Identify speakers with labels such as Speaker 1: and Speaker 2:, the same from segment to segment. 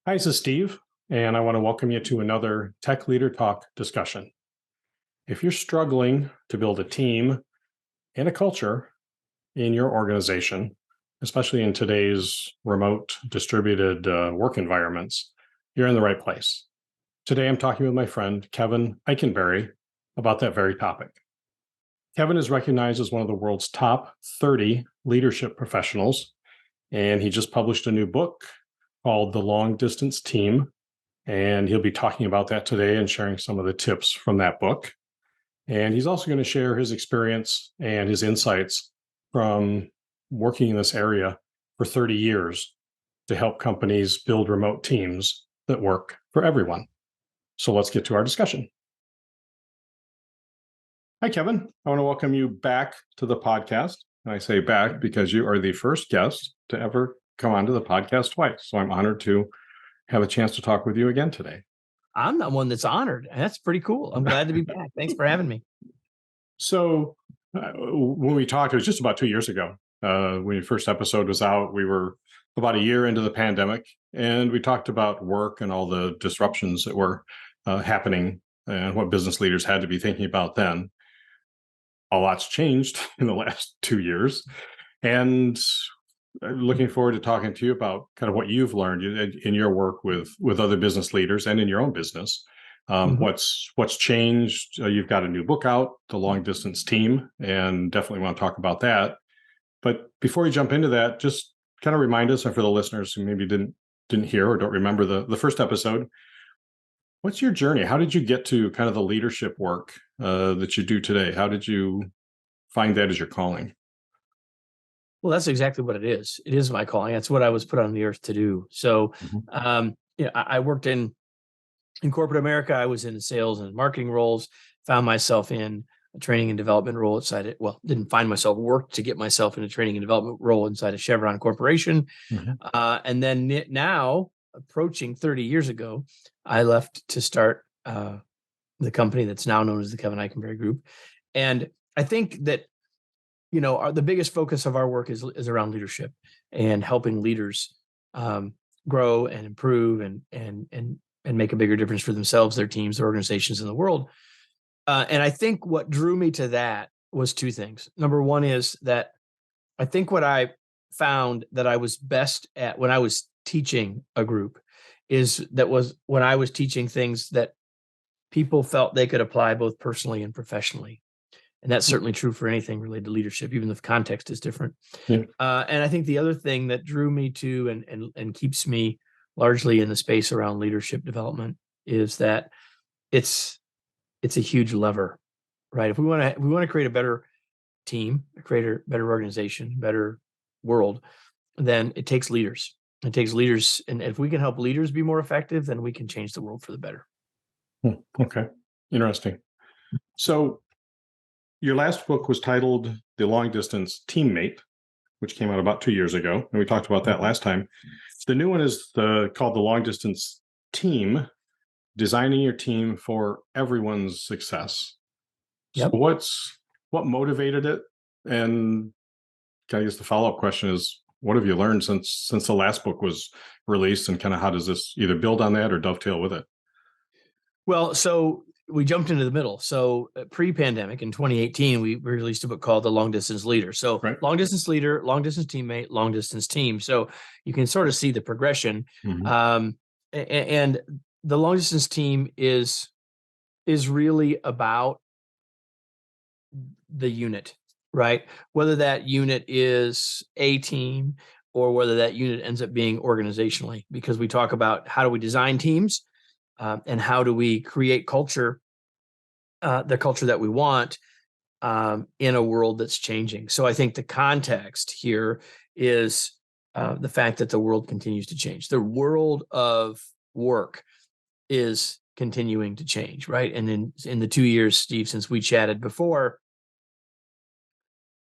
Speaker 1: Hi, this is Steve, and I want to welcome you to another Tech Leader Talk discussion. If you're struggling to build a team and a culture in your organization, especially in today's remote distributed work environments, you're in the right place. Today, I'm talking with my friend, Kevin Eikenberry, about that very topic. Kevin is recognized as one of the world's top 30 leadership professionals, and he just published a new book called The Long Distance Team. And he'll be talking about that today and sharing some of the tips from that book. And he's also going to share his experience and his insights from working in this area for 30 years to help companies build remote teams that work for everyone. So let's get to our discussion. Hi, Kevin. I want to welcome you back to the podcast. And I say back because you are the first guest to ever come onto the podcast twice. So I'm honored to have a chance to talk with you again today.
Speaker 2: I'm the one that's honored. That's pretty cool. I'm glad to be back. Thanks for having me.
Speaker 1: So when we talked, it was just about 2 years ago. When your first episode was out, we were about a year into the pandemic, and we talked about work and all the disruptions that were happening and what business leaders had to be thinking about then. A lot's changed in the last 2 years, and looking forward to talking to you about kind of what you've learned in your work with other business leaders and in your own business. What's changed? You've got a new book out, The Long Distance Team, and definitely want to talk about that. But before we jump into that, just kind of remind us, and for the listeners who maybe didn't hear or don't remember the first episode, what's your journey? How did you get to kind of the leadership work that you do today? How did you find that as your calling?
Speaker 2: Well, that's exactly what it is. It is my calling. That's what I was put on the earth to do. So, I worked in corporate America. I was in sales and marketing roles, found myself in a training and development role inside it. Well, didn't find myself, worked to get myself in a training and development role inside of Chevron Corporation. And then now, approaching 30 years ago, I left to start the company that's now known as the Kevin Eikenberry Group. And I think that the biggest focus of our work is around leadership and helping leaders grow and improve and make a bigger difference for themselves, their teams, their organizations in the world. And I think what drew me to that was two things. Number one is that I think what I found that I was best at when I was teaching a group was when I was teaching things that people felt they could apply both personally and professionally. And that's certainly true for anything related to leadership, even if the context is different. And I think the other thing that drew me to and keeps me largely in the space around leadership development is that it's a huge lever, right? If we want to create a better team, create a better organization, better world, then it takes leaders. It takes leaders, and if we can help leaders be more effective, then we can change the world for the better.
Speaker 1: Okay, interesting. So your last book was titled The Long Distance Teammate, which came out about 2 years ago. And we talked about that last time. The new one is called The Long Distance Team, Designing Your Team for Everyone's Success.
Speaker 2: Yep.
Speaker 1: So what motivated it? And I guess the follow-up question is, what have you learned since the last book was released, and kind of how does this either build on that or dovetail with it?
Speaker 2: Well, so we jumped into the middle. So pre-pandemic in 2018, we released a book called The Long Distance Leader. So long distance leader, long distance teammate, long distance team. So you can sort of see the progression. And the long distance team is really about the unit, right? Whether that unit is a team or whether that unit ends up being organizationally, because we talk about how do we design teams and how do we create culture, the culture that we want in a world that's changing. So I think the context here is the fact that the world continues to change. The world of work is continuing to change, right? And in the 2 years, Steve, since we chatted before,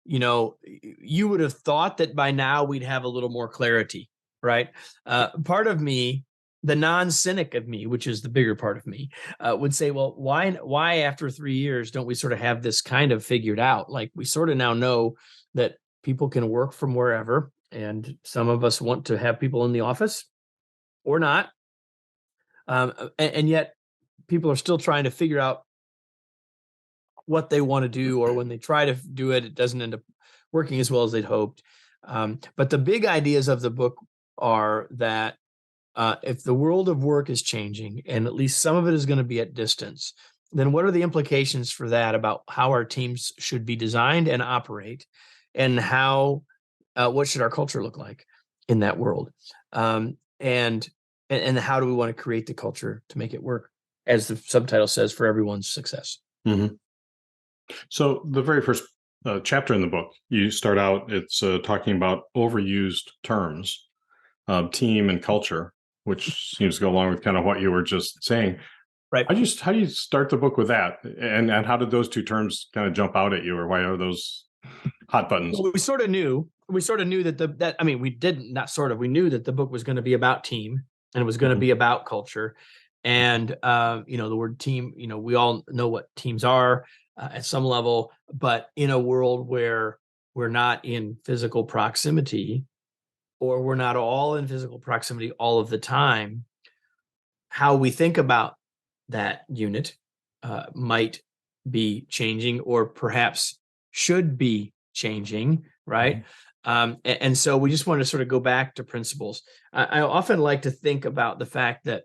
Speaker 2: you would have thought that by now we'd have a little more clarity, right? Part of me, the non-cynic of me, which is the bigger part of me, would say, well, why after 3 years don't we sort of have this kind of figured out? Like, we sort of now know that people can work from wherever, and some of us want to have people in the office or not. And yet people are still trying to figure out what they want to do, or when they try to do it, it doesn't end up working as well as they'd hoped. But the big ideas of the book are that if the world of work is changing, and at least some of it is going to be at distance, then what are the implications for that about how our teams should be designed and operate, and how what should our culture look like in that world, and how do we want to create the culture to make it work, as the subtitle says, for everyone's success.
Speaker 1: Mm-hmm. So the very first chapter in the book, you start out, it's talking about overused terms, team and culture, which seems to go along with kind of what you were just saying.
Speaker 2: Right.
Speaker 1: How do you start the book with that? And how did those two terms kind of jump out at you, or why are those hot buttons?
Speaker 2: Well, we sort of knew that we knew that the book was going to be about team, and it was going to be about culture. And the word team, we all know what teams are at some level, but in a world where we're not in physical proximity, or we're not all in physical proximity all of the time, how we think about that unit might be changing, or perhaps should be changing, right? And so we just want to sort of go back to principles. I often like to think about the fact that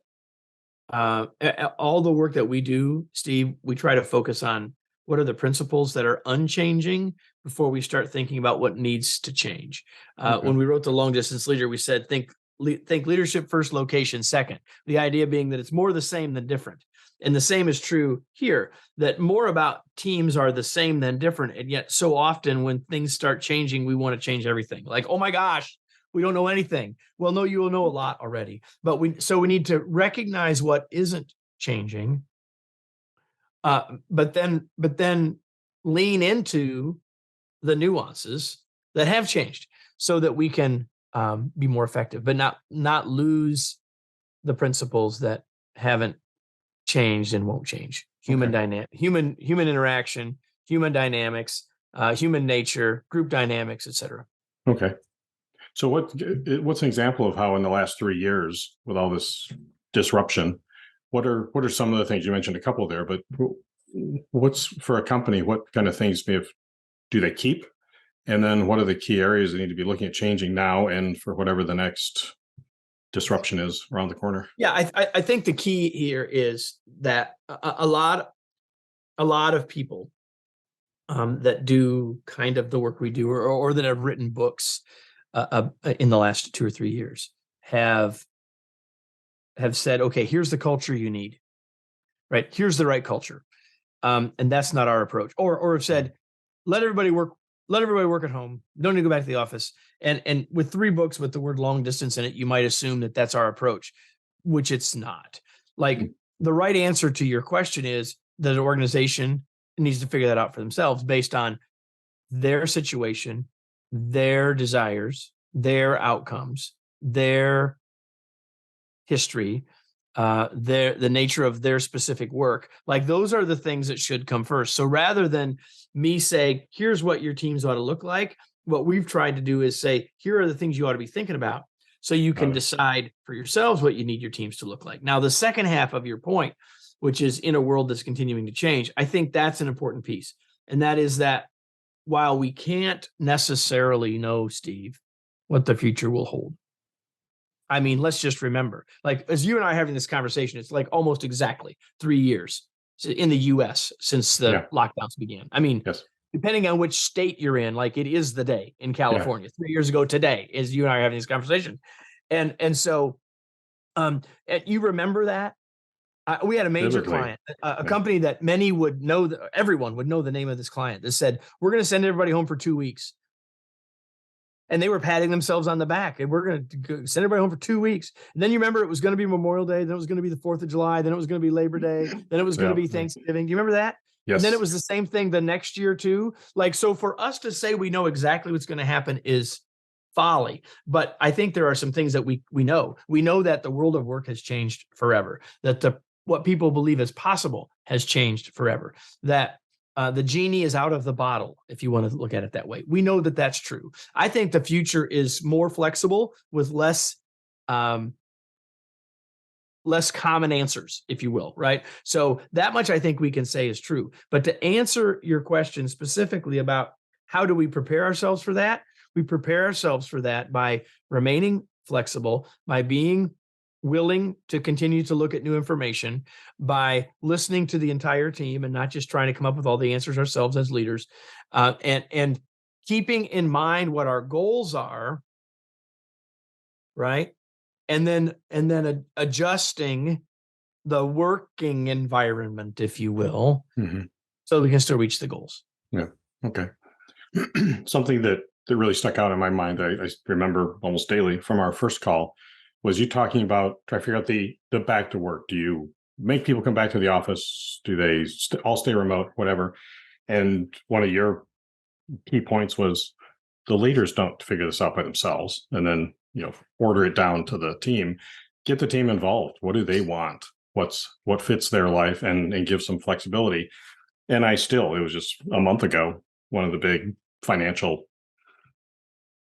Speaker 2: all the work that we do, Steve, we try to focus on what are the principles that are unchanging before we start thinking about what needs to change. When we wrote The Long Distance Leader, we said, think leadership first, location second. The idea being that it's more the same than different. And the same is true here, that more about teams are the same than different. And yet so often when things start changing, we want to change everything. Like, oh my gosh, we don't know anything. Well, no, you will know a lot already. But we need to recognize what isn't changing, but then lean into the nuances that have changed, so that we can be more effective, but not lose the principles that haven't changed and won't change. Human interaction, human dynamics, human nature, group dynamics, etc.
Speaker 1: Okay. So what's an example of how in the last 3 years, with all this disruption, what are some of the things you mentioned? A couple there, but what's for a company? What kind of things do they keep? And then what are the key areas they need to be looking at changing now, and for whatever the next disruption is around the corner?
Speaker 2: Yeah, I think the key here is that a lot of people that do kind of the work we do, or that have written books in the last 2 or 3 years have said, okay, here's the culture you need, right? Here's the right culture. And that's not our approach. Or have said, let everybody work at home. Don't need to go back to the office. And with 3 books with the word long distance in it, you might assume that that's our approach, which it's not. Like, the right answer to your question is that an organization needs to figure that out for themselves based on their situation, their desires, their outcomes, their history, the nature of their specific work. Like, those are the things that should come first. So rather than me say, here's what your teams ought to look like, what we've tried to do is say, here are the things you ought to be thinking about, so you can decide for yourselves what you need your teams to look like. Now, the second half of your point, which is in a world that's continuing to change, I think that's an important piece. And that is that while we can't necessarily know, Steve, what the future will hold, I mean, let's just remember, like, as you and I are having this conversation, it's like almost exactly 3 years in the US since the lockdowns began. I mean, depending on which state you're in, like, it is the day in California. 3 years ago today, as you and I are having this conversation. And so you remember that? We had a major client, a company that many would know, everyone would know the name of this client, that said, we're going to send everybody home for 2 weeks. And they were patting themselves on the back, and we're going to send everybody home for 2 weeks. And then you remember it was going to be Memorial Day. Then it was going to be the 4th of July. Then it was going to be Labor Day. Then it was going to be Thanksgiving. Do you remember that?
Speaker 1: Yes.
Speaker 2: And then it was the same thing the next year too. Like, so for us to say we know exactly what's going to happen is folly. But I think there are some things that we know. We know that the world of work has changed forever, that what people believe is possible has changed forever, that the genie is out of the bottle, if you want to look at it that way. We know that that's true. I think the future is more flexible with less less common answers, if you will, right? So that much I think we can say is true. But to answer your question specifically about how do we prepare ourselves for that? We prepare ourselves for that by remaining flexible, by being willing to continue to look at new information, by listening to the entire team and not just trying to come up with all the answers ourselves as leaders, and keeping in mind what our goals are, right? And then adjusting the working environment, if you will, so we can still reach the goals.
Speaker 1: Yeah. Okay. Something that really stuck out in my mind, I remember almost daily from our first call, was you talking about trying to figure out the back to work. Do you make people come back to the office? Do they all stay remote, whatever? And one of your key points was the leaders don't figure this out by themselves and then, order it down to the team. Get the team involved. What do they want? What fits their life, and give some flexibility. And it was just a month ago, one of the big financial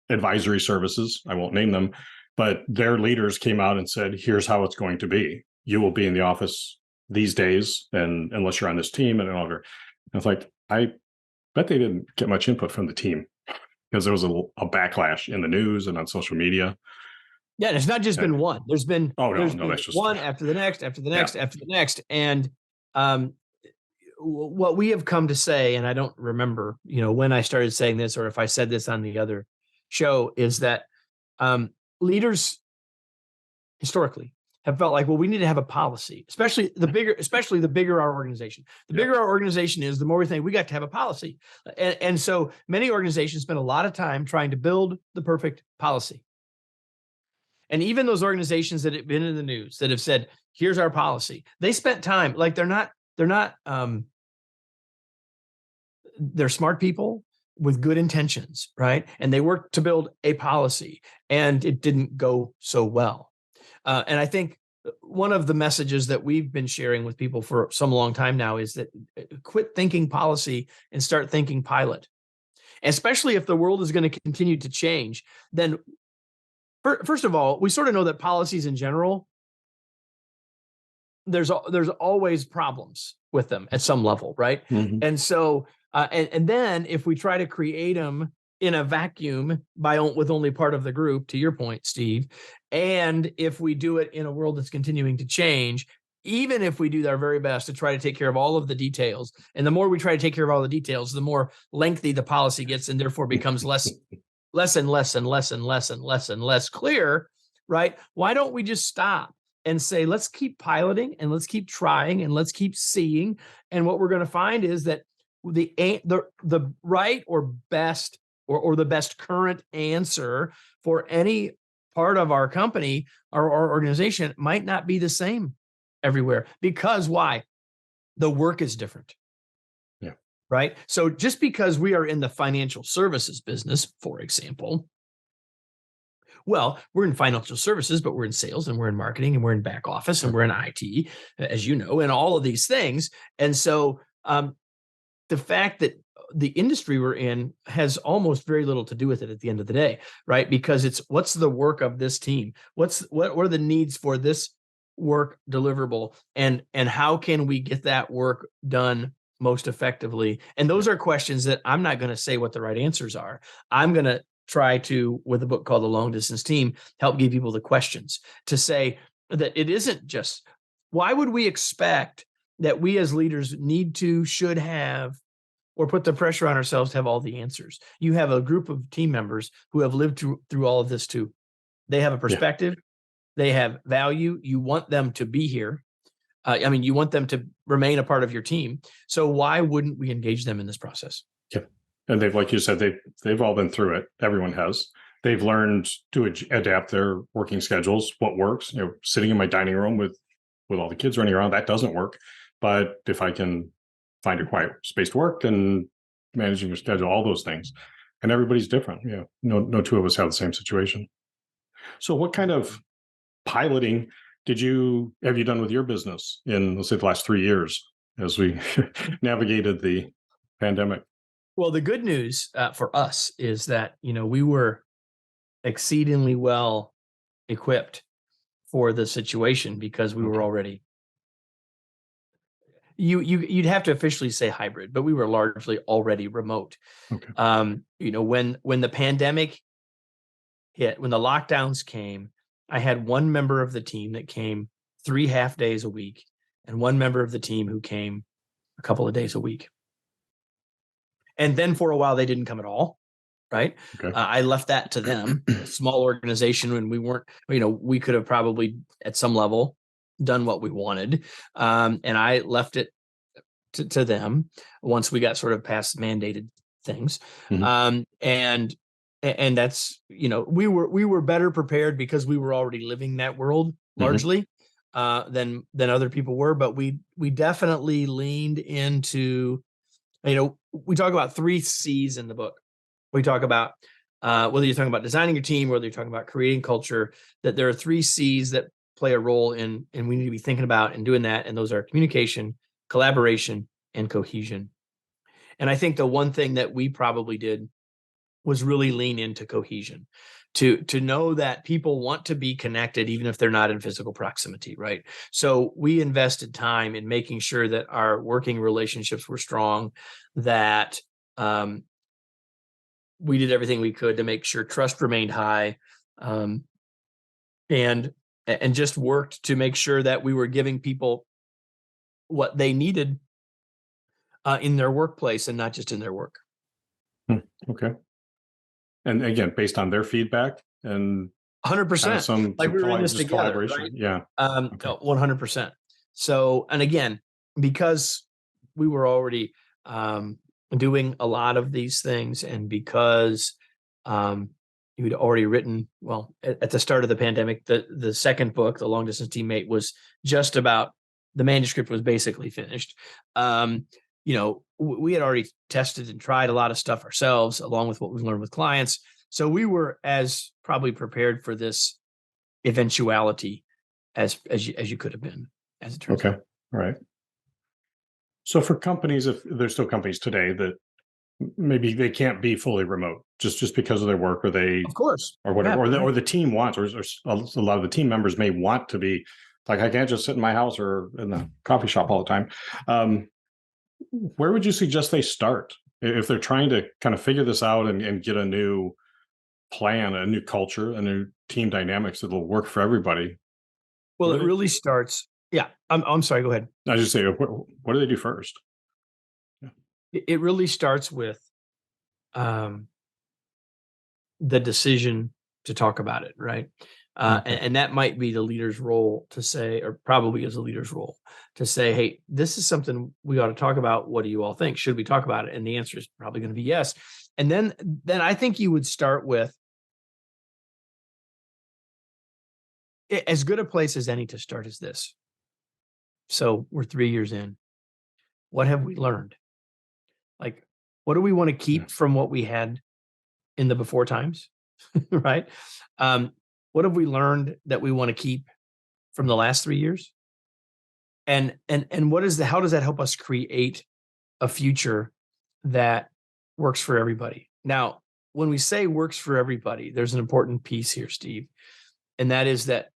Speaker 1: advisory services, I won't name them, but their leaders came out and said, here's how it's going to be. You will be in the office these days, and unless you're on this team and whatever. And it's like, I bet they didn't get much input from the team because there was a backlash in the news and on social media.
Speaker 2: Yeah, and it's not just been one. There's been
Speaker 1: that's just
Speaker 2: one after the next, after the next, after the next. And what we have come to say, and I don't remember, when I started saying this or if I said this on the other show, is that leaders historically have felt like, well, we need to have a policy, especially the bigger our organization. The bigger our organization is, the more we think we got to have a policy. And so many organizations spend a lot of time trying to build the perfect policy. And even those organizations that have been in the news that have said, here's our policy, they spent time, like they're smart people with good intentions, right? And they worked to build a policy, and it didn't go so well. And I think one of the messages that we've been sharing with people for some long time now is that quit thinking policy and start thinking pilot. Especially if the world is going to continue to change, then first of all, we sort of know that policies in general, there's always problems with them at some level, right? And so, and then if we try to create them in a vacuum with only part of the group, to your point, Steve, and if we do it in a world that's continuing to change, even if we do our very best to try to take care of all of the details, and the more we try to take care of all the details, the more lengthy the policy gets, and therefore becomes less and less clear, right? Why don't we just stop and say, let's keep piloting and let's keep trying and let's keep seeing. And what we're going to find is that the right or best or the best current answer for any part of our company or our organization might not be the same everywhere. Because why? The work is different.
Speaker 1: Yeah.
Speaker 2: Right. So just because we are in the financial services business, for example, well, we're in financial services, but we're in sales and we're in marketing and we're in back office and we're in IT, as you know, and all of these things. And so the fact that the industry we're in has almost very little to do with it at the end of the day, right? Because it's what's the work of this team? What are the needs for this work deliverable? And how can we get that work done most effectively? And those are questions that I'm not going to say what the right answers are. I'm going to try to, with a book called The Long Distance Team, help give people the questions to say that it isn't just, why would we expect that we as leaders should have, or put the pressure on ourselves to have all the answers? You have a group of team members who have lived through all of this too. They have a perspective. Yeah. They have value. You want them to be here. You want them to remain a part of your team. So why wouldn't we engage them in this process?
Speaker 1: Yeah. And they've, like you said, they've all been through it. Everyone has. They've learned to adapt their working schedules. What works? Sitting in my dining room with all the kids running around, that doesn't work. But if I can find a quiet space to work and managing your schedule, all those things, and everybody's different. No two of us have the same situation. So, what kind of piloting have you done with your business in, let's say, the last 3 years as we navigated the pandemic?
Speaker 2: Well, the good news for us is that we were exceedingly well equipped for the situation because we were
Speaker 1: Okay.
Speaker 2: already you'd have to officially say hybrid, but we were largely already remote.
Speaker 1: Okay.
Speaker 2: When the pandemic hit, when the lockdowns came, I had one member of the team that came 3 half days a week and one member of the team who came a couple of days a week. And then for a while, they didn't come at all. Right.
Speaker 1: Okay.
Speaker 2: I left that to them, a small organization, when we weren't, we could have probably at some level done what we wanted. And I left it to them once we got sort of past mandated things.
Speaker 1: Mhm.
Speaker 2: And that's, we were better prepared because we were already living that world
Speaker 1: Mhm.
Speaker 2: largely than other people were. But we definitely leaned into, we talk about 3 C's in the book. We talk about whether you're talking about designing your team, whether you're talking about creating culture, that there are 3 C's that play a role in, and we need to be thinking about and doing that. And those are communication, collaboration, and cohesion. And I think the one thing that we probably did was really lean into cohesion, to know that people want to be connected even if they're not in physical proximity, right? So we invested time in making sure that our working relationships were strong, that we did everything we could to make sure trust remained high, um, and just worked to make sure that we were giving people what they needed in their workplace and not just in their work.
Speaker 1: Okay. And again, based on their feedback and kind of
Speaker 2: 100%. Like we were in this
Speaker 1: just
Speaker 2: together,
Speaker 1: collaboration.
Speaker 2: right?
Speaker 1: Yeah. Okay.
Speaker 2: 100%. So, and again, because we were already doing a lot of these things, and because you'd already written, well, at the start of the pandemic, the second book, The Long Distance Teammate, was just about, the manuscript was basically finished. We had already tested and tried a lot of stuff ourselves, along with what we've learned with clients. So we were as probably prepared for this eventuality as you could have been, as it turns
Speaker 1: Okay.
Speaker 2: out.
Speaker 1: All right. So for companies, if there's still companies today that maybe they can't be fully remote just because of their work, or
Speaker 2: Of course.
Speaker 1: or whatever,
Speaker 2: Yeah.
Speaker 1: or the team wants, or a lot of the team members may want to be like, I can't just sit in my house or in the coffee shop all the time. Where would you suggest they start if they're trying to kind of figure this out and get a new plan, a new culture, a new team dynamics that'll work for everybody?
Speaker 2: Well,
Speaker 1: What
Speaker 2: it
Speaker 1: do
Speaker 2: really starts. Yeah. I'm sorry. Go ahead.
Speaker 1: I just say, what do they do first? Yeah.
Speaker 2: It really starts with um, the decision to talk about it, right?
Speaker 1: Okay.
Speaker 2: And that might be the leader's role to say, or probably is a leader's role to say, hey, this is something we ought to talk about. What do you all think? Should we talk about it? And the answer is probably going to be yes. And then I think you would start with as good a place as any to start as this. So we're 3 years in. What have we learned? Like, what do we want to
Speaker 1: Yeah.
Speaker 2: keep from what we had in the before times? Right? What have we learned that we want to keep from the last 3 years? And what is how does that help us create a future that works for everybody? Now, when we say works for everybody, there's an important piece here, Steve, and that is that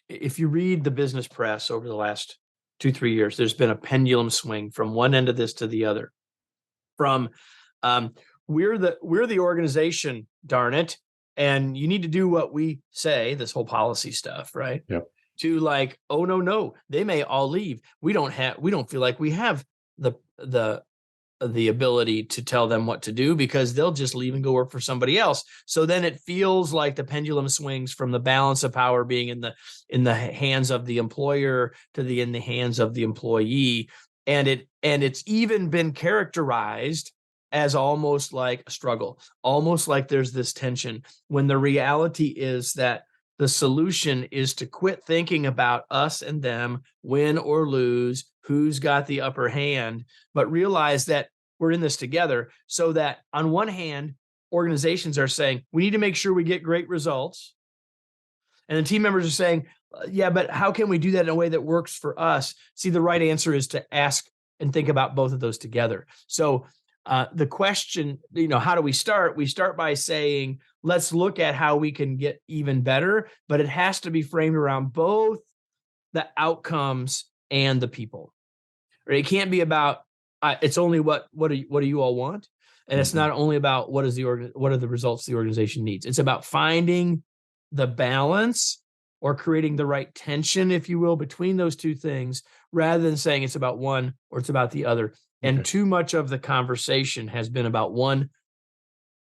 Speaker 2: if you read the business press over the last 2-3 years, there's been a pendulum swing from one end of this to the other. From um, we're the organization, darn it, and you need to do what we say. This whole policy stuff, right?
Speaker 1: Yep.
Speaker 2: To like, oh no, they may all leave. We don't feel like we have the ability to tell them what to do because they'll just leave and go work for somebody else. So then it feels like the pendulum swings from the balance of power being in the hands of the employer to in the hands of the employee. And it's even been characterized as almost like a struggle, almost like there's this tension, when the reality is that the solution is to quit thinking about us and them, win or lose, who's got the upper hand, but realize that we're in this together. So that on one hand, organizations are saying, we need to make sure we get great results. And the team members are saying, yeah, but how can we do that in a way that works for us? See, the right answer is to ask and think about both of those together. So the question, how do we start? We start by saying, let's look at how we can get even better, but it has to be framed around both the outcomes and the people. Or it can't be about it's only what do you all want, and it's not only about what are the results the organization needs. It's about finding the balance or creating the right tension, if you will, between those two things, rather than saying it's about one or it's about the other. And too much of the conversation has been about one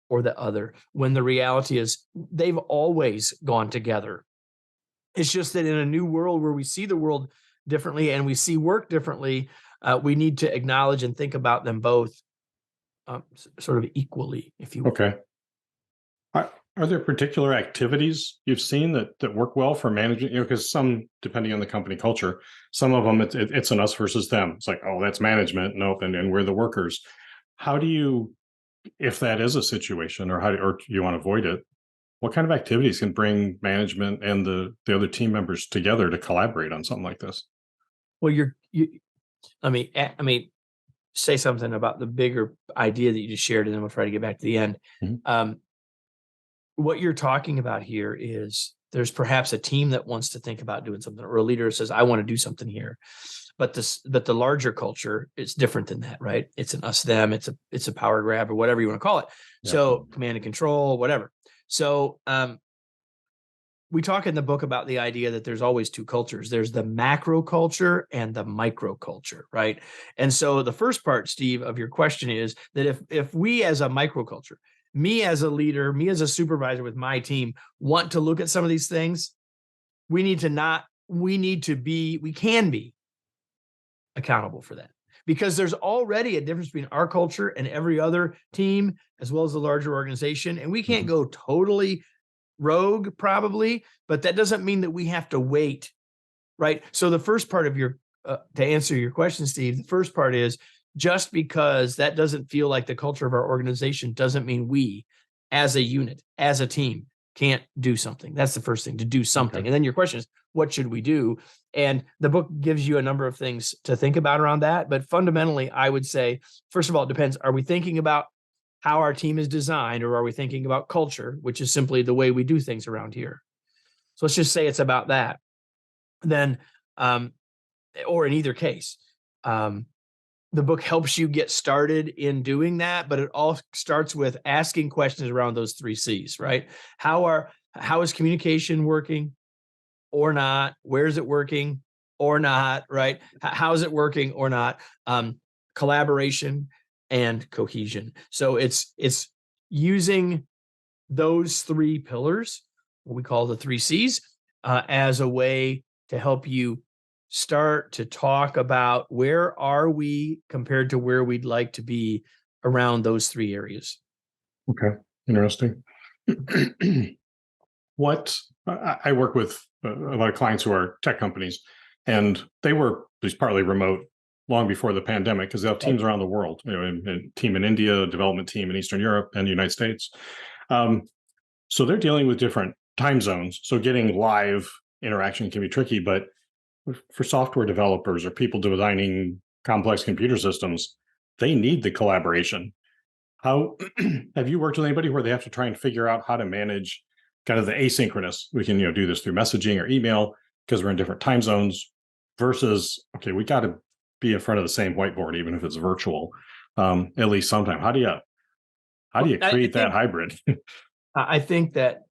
Speaker 2: or the other, when the reality is they've always gone together. It's just that in a new world where we see the world differently and we see work differently, we need to acknowledge and think about them both sort of equally, if you will.
Speaker 1: Okay. Are there particular activities you've seen that work well for managing? Because some, depending on the company culture, some of them it's an us versus them. It's like, oh, that's management. Nope, and we're the workers. How do you, if that is a situation, or you want to avoid it? What kind of activities can bring management and the other team members together to collaborate on something like this?
Speaker 2: Well, I mean, say something about the bigger idea that you just shared, and then we'll try to get back to the end. What you're talking about here is there's perhaps a team that wants to think about doing something, or a leader says, I want to do something here. But the larger culture is different than that, right? It's an us, them, it's a power grab, or whatever you want to call it. Yeah. So command and control, whatever. So we talk in the book about the idea that there's always two cultures. There's the macro culture and the micro culture, right? And so the first part, Steve, of your question is that if we as a micro culture, me as a leader, me as a supervisor with my team, want to look at some of these things, we can be accountable for that, because there's already a difference between our culture and every other team, as well as the larger organization. And we can't go totally rogue, probably, but that doesn't mean that we have to wait, right? So the first part of to answer your question, Steve, the first part is, just because that doesn't feel like the culture of our organization doesn't mean we, as a unit, as a team, can't do something. That's the first thing, to do something. Okay. And then your question is, what should we do? And the book gives you a number of things to think about around that. But fundamentally, I would say, first of all, it depends. Are we thinking about how our team is designed, or are we thinking about culture, which is simply the way we do things around here? So let's just say it's about that. Then, or in either case, the book helps you get started in doing that, but it all starts with asking questions around those 3 C's, right? How is communication working or not? Where is it working or not, right? How is it working or not? Collaboration and cohesion. So it's using those 3 pillars, what we call the 3 C's, as a way to help you start to talk about where are we compared to where we'd like to be around those 3 areas.
Speaker 1: Okay, interesting. I work with a lot of clients who are tech companies, and they were at least partly remote long before the pandemic, because they have teams around the world, a team in India, a development team in Eastern Europe and the United States. So they're dealing with different time zones. So getting live interaction can be tricky, but for software developers or people designing complex computer systems, they need the collaboration. How have you worked with anybody where they have to try and figure out how to manage kind of the asynchronous? We can do this through messaging or email because we're in different time zones, versus, okay, we got to be in front of the same whiteboard, even if it's virtual, at least sometime. How do you create that hybrid?
Speaker 2: I think that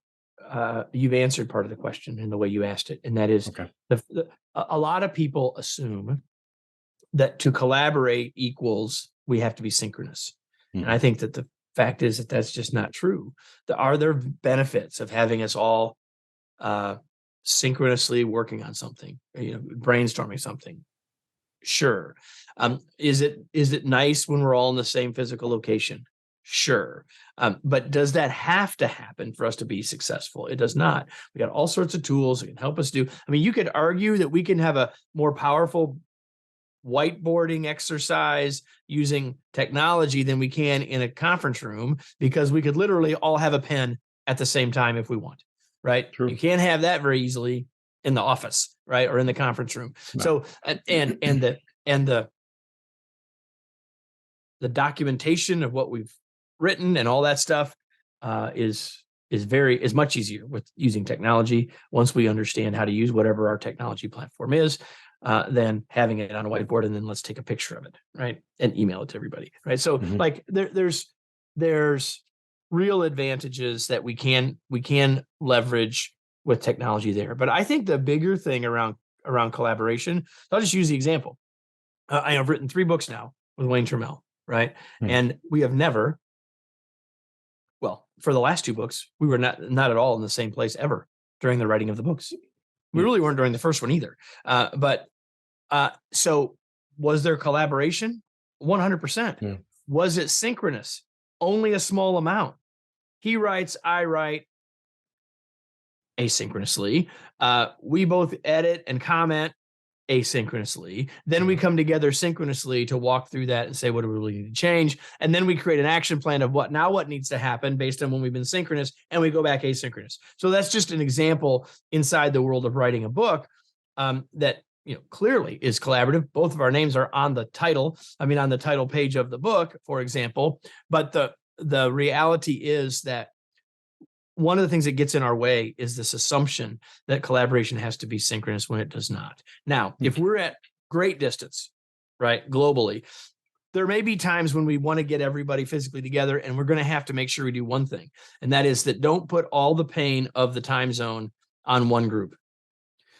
Speaker 2: you've answered part of the question in the way you asked it, and that is, okay, a lot of people assume that to collaborate equals we have to be synchronous. And I think that the fact is that that's just not true. Are there benefits of having us all synchronously working on something, brainstorming something? Sure. Is it nice when we're all in the same physical location? Sure. But does that have to happen for us to be successful? It does not. We got all sorts of tools that can help us do. I mean, you could argue that we can have a more powerful whiteboarding exercise using technology than we can in a conference room, because we could literally all have a pen at the same time if we want, right? True. You can't have that very easily in the office, right? Or in the conference room. No. So, and the documentation of what we've written and all that stuff is is much easier with using technology once we understand how to use whatever our technology platform is, than having it on a whiteboard and then let's take a picture of it, right, and email it to everybody, right? So like there's real advantages that we can leverage with technology there. But I think the bigger thing around collaboration, I'll just use the example. I have written 3 books now with Wayne Trammell, right? And we have never, well, for the last 2 books, we were not at all in the same place ever during the writing of the books. We really weren't during the first one either. So was there collaboration? 100%.
Speaker 1: Yeah.
Speaker 2: Was it synchronous? Only a small amount. He writes, I write asynchronously. We both edit and comment asynchronously. Then we come together synchronously to walk through that and say, what do we really need to change? And then we create an action plan of what needs to happen based on when we've been synchronous, and we go back asynchronous. So that's just an example inside the world of writing a book that clearly is collaborative. Both of our names are on the title. I mean, on the title page of the book, for example. But the reality is that one of the things that gets in our way is this assumption that collaboration has to be synchronous when it does not. Now, if we're at great distance, right, globally, there may be times when we want to get everybody physically together, and we're going to have to make sure we do one thing, and that is that don't put all the pain of the time zone on one group.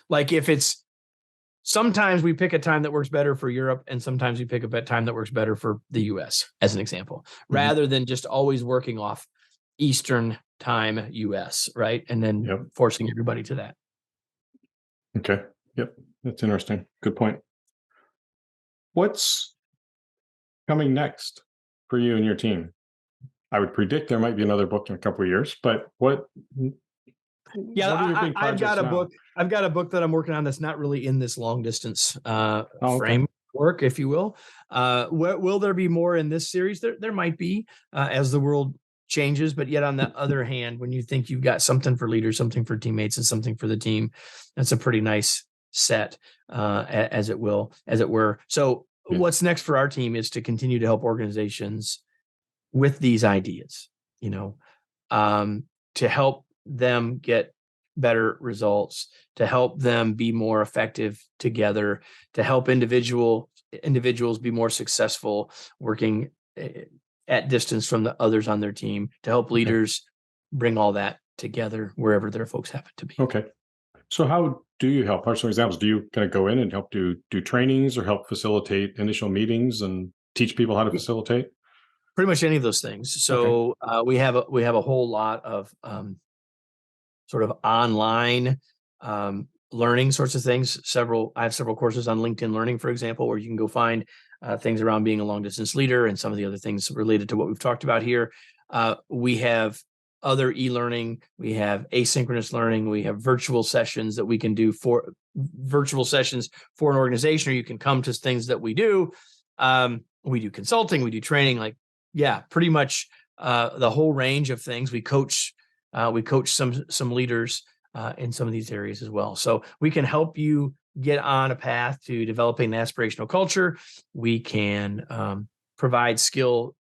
Speaker 2: Like if it's sometimes we pick a time that works better for Europe, and sometimes we pick a time that works better for the US, as an example, rather than just always working off Eastern time US, right? And then forcing everybody to that.
Speaker 1: Okay. Yep. That's interesting. Good point. What's coming next for you and your team? I would predict there might be another book in a couple of years, but what are your big
Speaker 2: I've got a
Speaker 1: now?
Speaker 2: book. I've got a book that I'm working on that's not really in this long distance
Speaker 1: okay.
Speaker 2: framework, if you will. Will there be more in this series? There might be as the world changes, but yet on the other hand, when you think you've got something for leaders, something for teammates, and something for the team, that's a pretty nice set, as it were. So what's next for our team is to continue to help organizations with these ideas, to help them get better results, to help them be more effective together, to help individuals be more successful working at distance from the others on their team, to help leaders bring all that together wherever their folks happen to be.
Speaker 1: Okay. So how do you help? What are some examples? Do you kind of go in and help do trainings or help facilitate initial meetings and teach people how to facilitate?
Speaker 2: Pretty much any of those things. So we have a whole lot of sort of online learning sorts of things. I have several courses on LinkedIn Learning, for example, where you can go find things around being a long distance leader and some of the other things related to what we've talked about here. We have other e-learning. We have asynchronous learning. We have virtual sessions that we can do for an organization, or you can come to things that we do. We do consulting, we do training, pretty much the whole range of things. We coach some leaders in some of these areas as well. So we can help you get on a path to developing an aspirational culture. We can add skills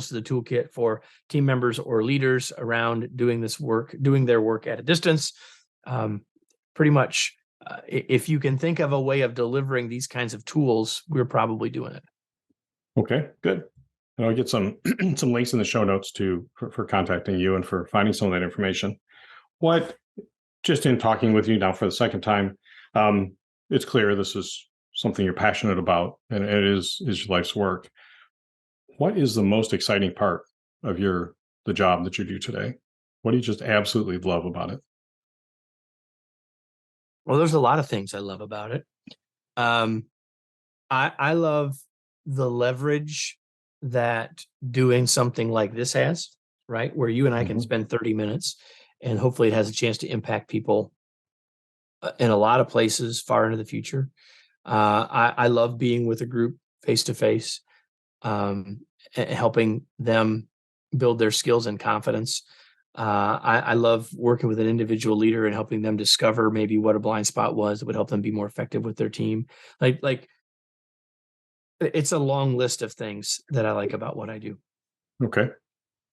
Speaker 2: to the toolkit for team members or leaders around doing their work at a distance. Pretty much, if you can think of a way of delivering these kinds of tools, we're probably doing it.
Speaker 1: Okay, good. And I'll get some links in the show notes for contacting you and for finding some of that information. Just in talking with you now for the second time, it's clear this is something you're passionate about, and it is your life's work. What is the most exciting part of the job that you do today? What do you just absolutely love about it?
Speaker 2: Well, there's a lot of things I love about it. I love the leverage that doing something like this has, right? Where you and I can spend 30 minutes and hopefully it has a chance to impact people in a lot of places far into the future. I love being with a group face to face, helping them build their skills and confidence. I love working with an individual leader and helping them discover maybe what a blind spot was that would help them be more effective with their team. Like it's a long list of things that I like about what I do.
Speaker 1: Okay.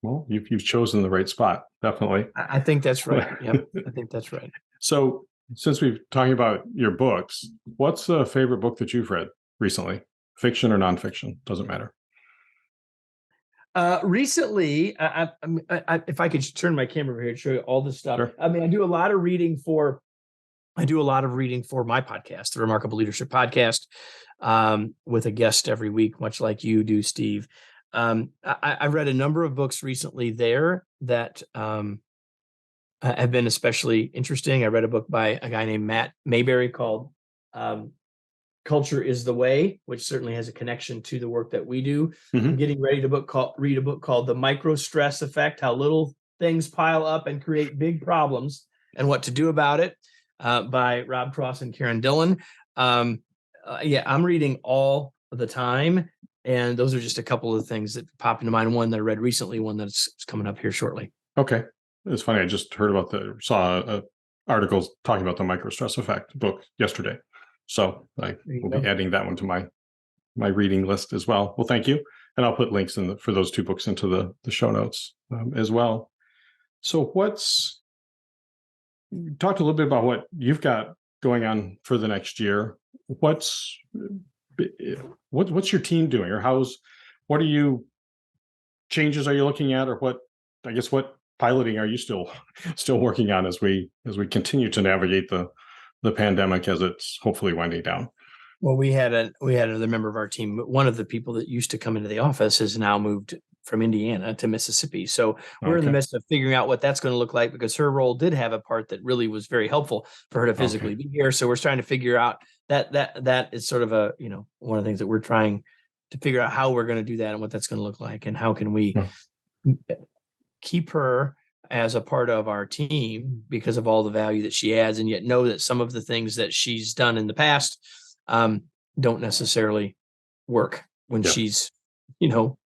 Speaker 1: Well, you've chosen the right spot, definitely.
Speaker 2: I think that's right. Yep, I think that's right.
Speaker 1: So, since we've talking about your books, what's a favorite book that you've read recently? Fiction or nonfiction? Doesn't matter.
Speaker 2: Recently, if I could turn my camera over here to show you all this stuff.
Speaker 1: Sure.
Speaker 2: I mean, I do a lot of reading for my podcast, the Remarkable Leadership Podcast, with a guest every week, much like you do, Steve. I've read a number of books recently there that have been especially interesting. I read a book by a guy named Matt Mayberry called Culture is the Way, which certainly has a connection to the work that we do. I'm getting ready to read a book called The Micro Stress Effect, How Little Things Pile Up and Create Big Problems and What to Do About It, by Rob Cross and Karen Dillon. I'm reading all the time. And those are just a couple of things that pop into mind. One that I read recently, one that's coming up here shortly.
Speaker 1: Okay. It's funny. I just heard about saw articles talking about the micro stress effect book yesterday. So I will be adding that one to my reading list as well. Well, thank you. And I'll put links for those two books into the show notes as well. So talked a little bit about what you've got going on for the next year. What's your team doing, or what changes are you looking at, or what piloting are you still working on as we continue to navigate the pandemic as it's hopefully winding down?
Speaker 2: Well, we had another member of our team. One of the people that used to come into the office has now moved from Indiana to Mississippi. So we're in the midst of figuring out what that's going to look like, because her role did have a part that really was very helpful for her to physically be here. So we're trying to figure out that is sort of one of the things that we're trying to figure out, how we're going to do that and what that's going to look like, and how can we keep her as a part of our team because of all the value that she adds, and yet know that some of the things that she's done in the past don't necessarily work when she's,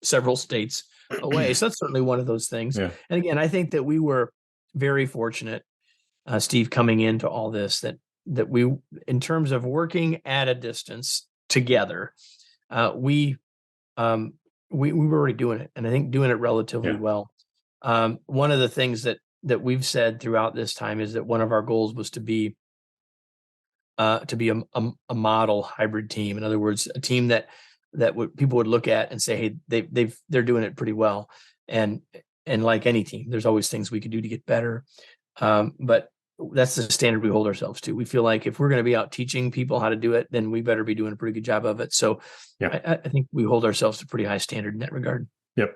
Speaker 2: several states away. So that's certainly one of those things. Yeah. And again, I think that we were very fortunate, Steve, coming into all this, that we, in terms of working at a distance together, we were already doing it, and I think doing it relatively well. One of the things that we've said throughout this time is that one of our goals was to be a model hybrid team. In other words, a team that people would look at and say, hey, they're doing it pretty well. And like any team, there's always things we could do to get better. But that's the standard we hold ourselves to. We feel like if we're going to be out teaching people how to do it, then we better be doing a pretty good job of it. So I think we hold ourselves to a pretty high standard in that regard. Yep.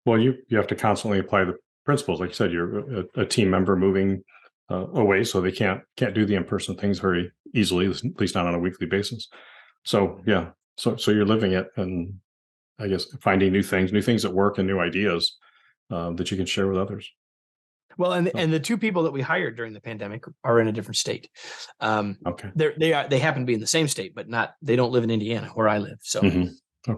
Speaker 1: Well, you have to constantly apply the principles. Like you said, you're a team member moving away, so they can't do the in-person things very easily, at least not on a weekly basis. So so you're living it, and I guess finding new things that work, and new ideas that you can share with others.
Speaker 2: Well, and the two people that we hired during the pandemic are in a different state. They happen to be in the same state, but they don't live in Indiana where I live. So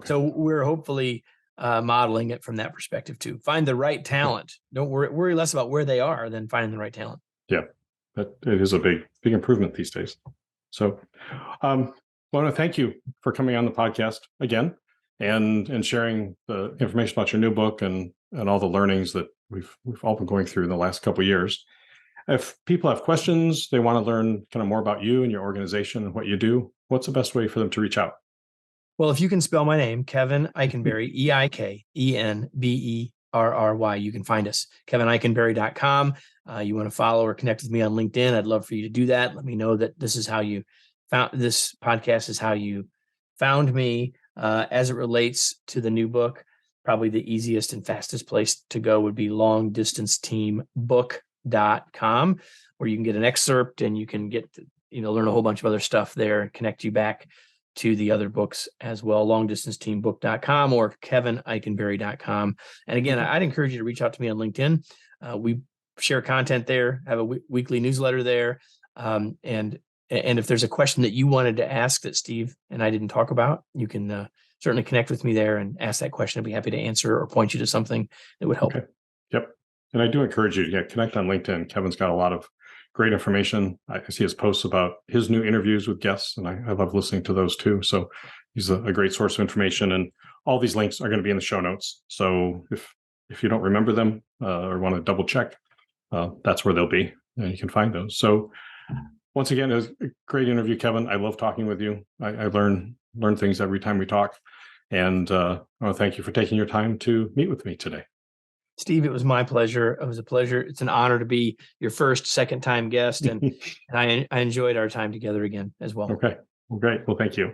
Speaker 2: so we're hopefully modeling it from that perspective too. Find the right talent. Don't worry less about where they are than finding the right talent.
Speaker 1: Yeah, it is a big improvement these days. So I want to thank you for coming on the podcast again and sharing the information about your new book and all the learnings that we've all been going through in the last couple of years. If people have questions, they want to learn kind of more about you and your organization and what you do, what's the best way for them to reach out?
Speaker 2: Well, if you can spell my name, Kevin Eikenberry, EIKENBERRY, you can find us, kevineikenberry.com. You want to follow or connect with me on LinkedIn, I'd love for you to do that. Let me know that this is how you found this podcast, is how you found me. As it relates to the new book, probably the easiest and fastest place to go would be longdistanceteambook.com, where you can get an excerpt and you can get learn a whole bunch of other stuff there and connect you back to the other books as well. longdistanceteambook.com or kevineikenberry.com. And again, I'd encourage you to reach out to me on LinkedIn. We share content there, have a weekly newsletter there. And if there's a question that you wanted to ask that Steve and I didn't talk about, you can certainly connect with me there and ask that question. I'd be happy to answer or point you to something that would help.
Speaker 1: Okay. Yep. And I do encourage you to connect on LinkedIn. Kevin's got a lot of great information. I see his posts about his new interviews with guests, and I love listening to those too. So he's a great source of information, and all these links are going to be in the show notes. So if if you don't remember them or want to double check, that's where they'll be, and you can find those. So once again, it was a great interview, Kevin. I love talking with you. I learn things every time we talk. And I want to thank you for taking your time to meet with me today.
Speaker 2: Steve, it was my pleasure. It was a pleasure. It's an honor to be your second time guest. And I enjoyed our time together again as well.
Speaker 1: Okay. Well, great. Well, thank you.